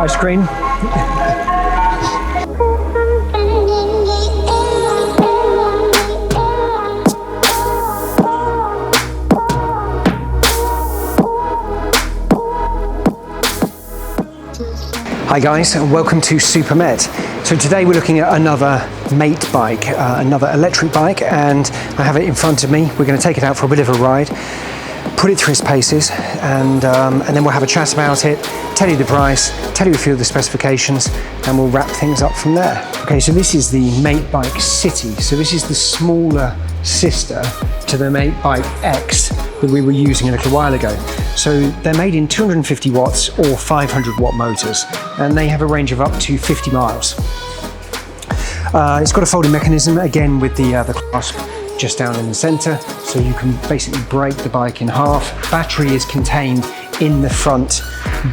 ice cream. Hi guys, and welcome to Supermet. So today we're looking at another matebike, another electric bike, and I have it in front of me. We're going to take it out for a bit of a ride, put it through its paces, and then we'll have a chat about it, tell you the price, tell you a few of the specifications, and we'll wrap things up from there. Okay, so this is the matebike City. So this is the smaller sister to the matebike X that we were using a little while ago. So they're made in 250 watts or 500 watt motors, and they have a range of up to 50 miles. It's got a folding mechanism, again with the clasp just down in the center, so you can basically break the bike in half. Battery is contained in the front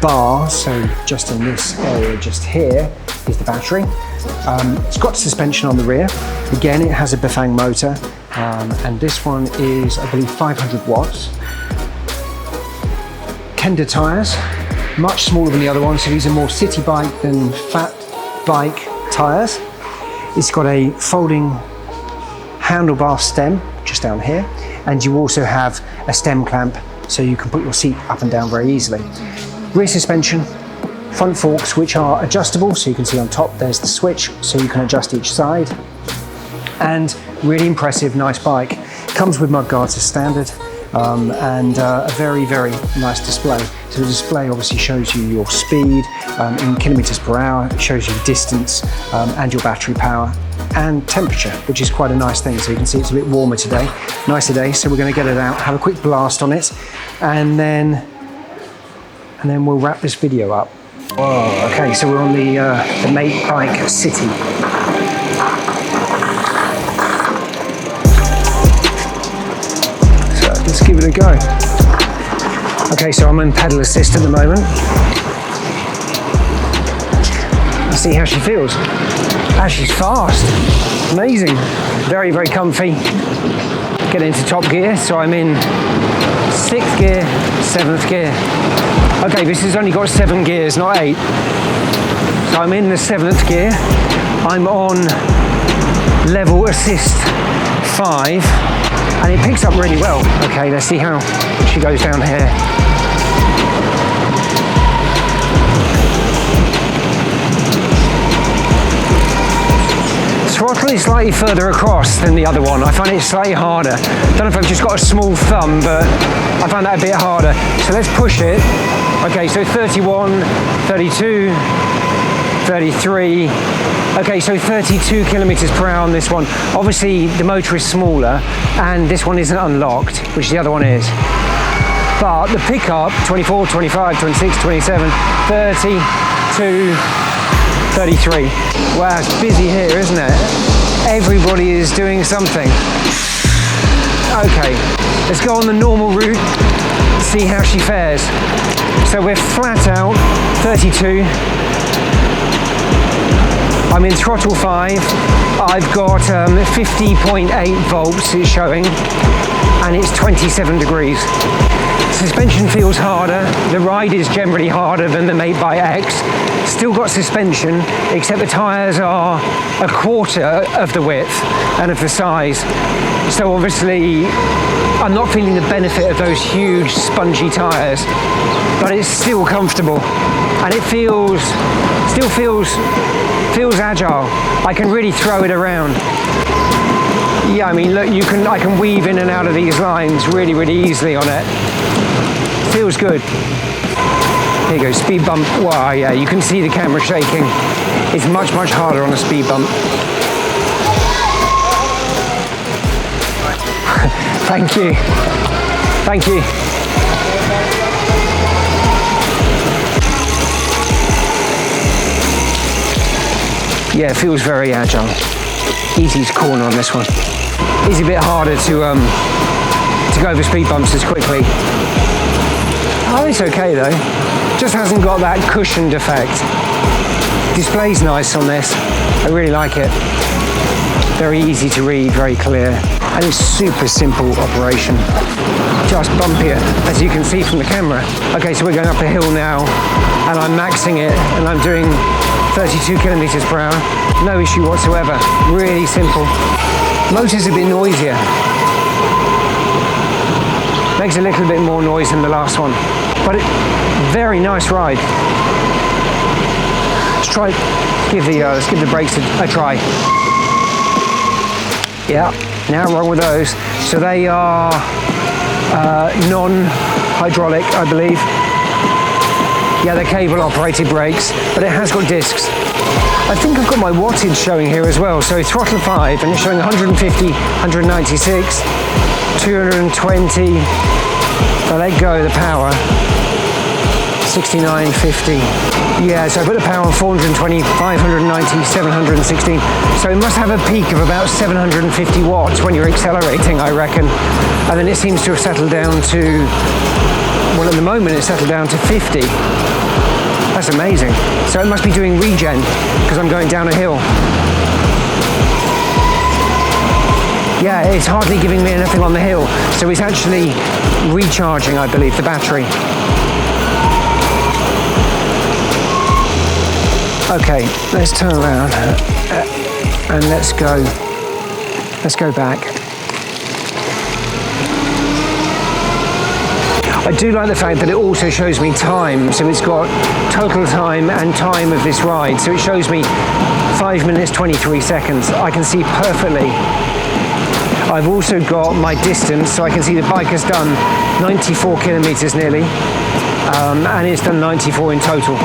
bar, so just in this area just here is the battery. It's got suspension on the rear. Again, it has a Bafang motor, and this one is, I believe, 500 watts. Kenda tyres, much smaller than the other one, so these are more city bike than fat bike tyres. It's got a folding handlebar stem just down here, and you also have a stem clamp so you can put your seat up and down very easily. Rear suspension, front forks which are adjustable, so you can see on top there's the switch so you can adjust each side, and really impressive, nice bike. Comes with mud guards as standard, and a very, very nice display. So the display obviously shows you your speed in kilometers per hour, it shows you distance and your battery power and temperature, which is quite a nice thing. So you can see it's a bit warmer today, nicer day. So we're going to get it out, have a quick blast on it, and then we'll wrap this video up. Whoa, okay, so we're on the matebike City. Let's give it a go. Okay, so I'm in pedal assist at the moment. Let's see how she feels. Ah, she's fast. Amazing. Very, very comfy. Get into top gear, so I'm in 6th gear, 7th gear. Okay, this has only got 7 gears, not 8. So I'm in the 7th gear. I'm on level assist 5. And it picks up really well. Okay, let's see how she goes down here. Throttle is slightly further across than the other one. I find it slightly harder. Don't know if I've just got a small thumb, but I find that a bit harder. So let's push it. Okay, so 31, 32, 33. Okay, so 32 kilometers per hour on this one. Obviously, the motor is smaller, and this one isn't unlocked, which the other one is. But the pickup, 24, 25, 26, 27, 32, 33. Wow, it's busy here, isn't it? Everybody is doing something. Okay, let's go on the normal route, see how she fares. So we're flat out, 32. I'm in throttle 5, I've got 50.8 volts it's showing, and it's 27 degrees. Suspension feels harder, the ride is generally harder than the matebike X. Still got suspension, except the tyres are a quarter of the width and of the size. So obviously, I'm not feeling the benefit of those huge spongy tyres, but it's still comfortable, and it still feels agile. I can really throw it around. Yeah, I mean, look, I can weave in and out of these lines really, really easily on it. Feels good. Here you go, speed bump. Wow, yeah, you can see the camera shaking. It's much, much harder on a speed bump. Thank you. Thank you. Yeah, it feels very agile. Easy to corner on this one. It's a bit harder to go over speed bumps as quickly. Oh, it's okay though. Just hasn't got that cushioned effect. Display's nice on this. I really like it. Very easy to read, very clear. and it's super simple operation. Just bumpier, as you can see from the camera. Okay, so we're going up a hill now, and I'm maxing it, and I'm doing 32 kilometers per hour. No issue whatsoever. Really simple. Motor's a bit noisier. Makes a little bit more noise than the last one, but very nice ride. Let's give the brakes a try. Yeah, now wrong with those. So they are non-hydraulic, I believe. Yeah, they're cable operated brakes, but it has got discs. I think I've got my wattage showing here as well. So throttle 5, and it's showing 150, 196, 220. If I let go of the power, 69, 50. Yeah, so I put the power on 420, 590, 716. So it must have a peak of about 750 watts when you're accelerating, I reckon. And then it seems to have settled down to, well, at the moment it's settled down to 50. That's amazing. So it must be doing regen because I'm going down a hill. Yeah, it's hardly giving me anything on the hill. So it's actually recharging, I believe, the battery. Okay, let's turn around and let's go back. I do like the fact that it also shows me time, so it's got total time and time of this ride. So it shows me 5 minutes, 23 seconds. I can see perfectly. I've also got my distance, so I can see the bike has done 94 kilometers nearly, and it's done 94 in total.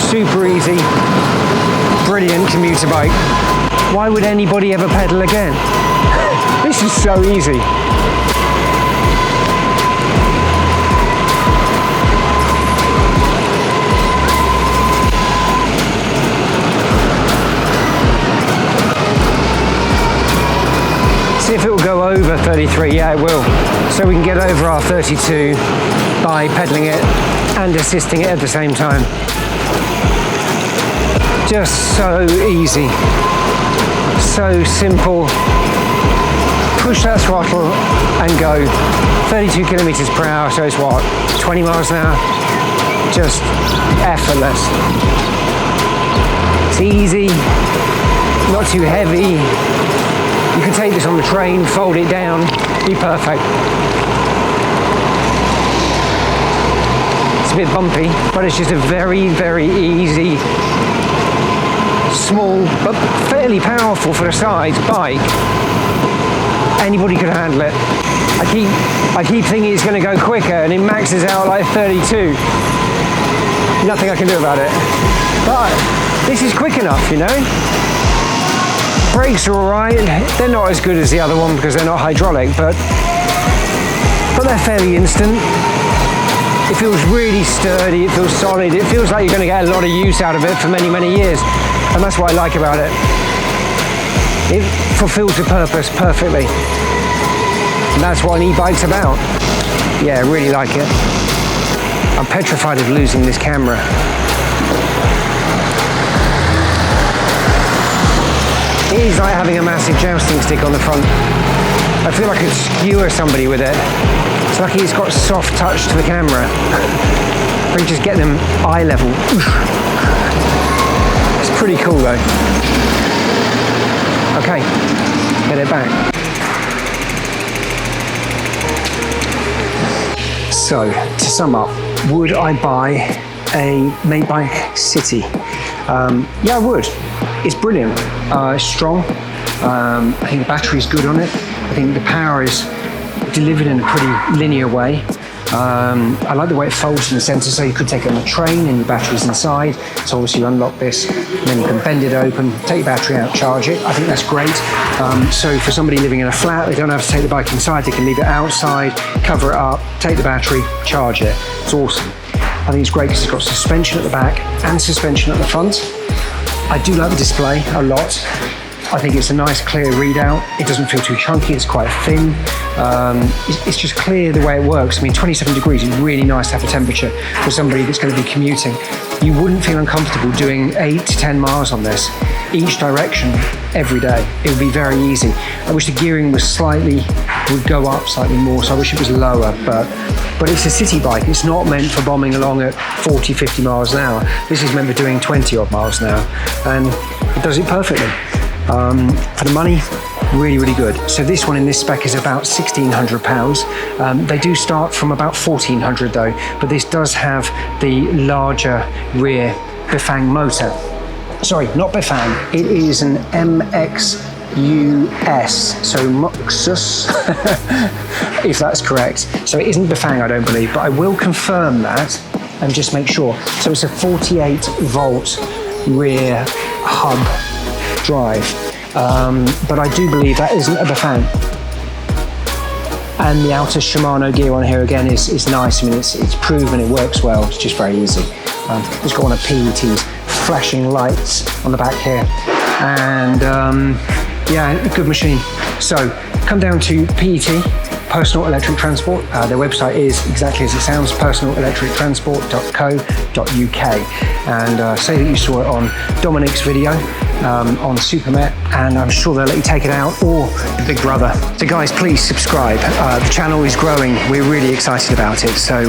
Super easy, brilliant commuter bike. Why would anybody ever pedal again? This is so easy. See if it will go over 33. Yeah, it will. So we can get over our 32 by pedaling it and assisting it at the same time. Just so easy, so simple. Push that throttle and go. 32 kilometers per hour, so it's what, 20 miles an hour? Just effortless. It's easy, not too heavy. You can take this on the train, fold it down, be perfect. It's a bit bumpy, but it's just a very, very easy, small but fairly powerful for the size bike. Anybody could handle it. I keep thinking it's going to go quicker, and it maxes out like 32. Nothing I can do about it. But this is quick enough, you know. Brakes are alright. They're not as good as the other one because they're not hydraulic, but they're fairly instant. It feels really sturdy, it feels solid, it feels like you're going to get a lot of use out of it for many, many years. And that's what I like about it. It fulfills the purpose perfectly. And that's what an e-bike's about. Yeah, I really like it. I'm petrified of losing this camera. It is like having a massive jousting stick on the front. I feel like I could skewer somebody with it. It's lucky it's got soft touch to the camera. I can just get them eye level. It's pretty cool though. Okay, get it back. So, to sum up, would I buy a matebike City? Yeah, I would. It's brilliant. It's strong. I think the battery's good on it. I think the power is delivered in a pretty linear way. I like the way it folds in the centre, so you could take it on the train and your battery's inside. So obviously you unlock this, and then you can bend it open, take your battery out, charge it. I think that's great. So for somebody living in a flat, they don't have to take the bike inside, they can leave it outside, cover it up, take the battery, charge it. It's awesome. I think it's great because it's got suspension at the back and suspension at the front. I do like the display a lot. I think it's a nice clear readout. It doesn't feel too chunky, it's quite thin. It's just clear the way it works. I mean, 27 degrees is really nice to have a temperature for somebody that's going to be commuting. you wouldn't feel uncomfortable doing 8 to 10 miles on this, each direction, every day. It would be very easy. I wish the gearing would go up slightly more, so I wish it was lower, but it's a city bike. It's not meant for bombing along at 40, 50 miles an hour. This is meant for doing 20 odd miles an hour, and it does it perfectly. For the money, really, really good. So this one in this spec is about £1,600. They do start from about 1,400 though, but this does have the larger rear Bifang motor. Sorry, not Bifang, it is an MXUS, so Moxus, if that's correct. So it isn't Bifang, I don't believe, but I will confirm that and just make sure. So it's a 48 volt rear hub drive, but I do believe that isn't a Bifang. And the outer Shimano gear on here again is nice. I mean, it's proven, it works well, it's just very easy. It's got one of PET's flashing lights on the back here, and yeah, a good machine. So come down to PET, Personal Electric Transport. Their website is exactly as it sounds, personalelectrictransport.co.uk, and say that you saw it on Dominic's video on Supermet, and I'm sure they'll let you take it out, or the big brother. So guys, please subscribe. The channel is growing, we're really excited about it, so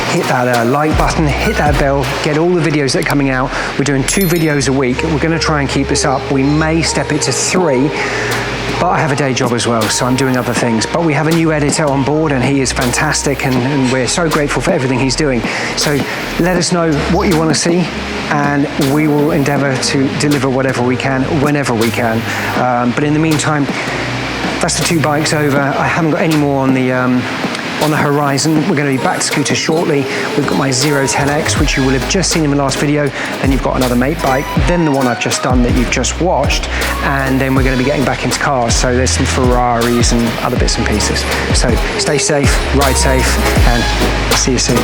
hit that like button, hit that bell, get all the videos that are coming out. We're doing 2 videos a week. We're going to try and keep this up. We may step it to 3, but I have a day job as well, so I'm doing other things. But we have a new editor on board, and he is fantastic, and we're so grateful for everything he's doing. So let us know what you want to see, and we will endeavour to deliver whatever we can, whenever we can. But in the meantime, that's the 2 bikes over. I haven't got any more on the horizon. We're going to be back to scooters shortly. We've got my 010X, which you will have just seen in the last video. Then you've got another mate bike, then the one I've just done that you've just watched, and then we're going to be getting back into cars. So there's some Ferraris and other bits and pieces. So stay safe, ride safe, and see you soon.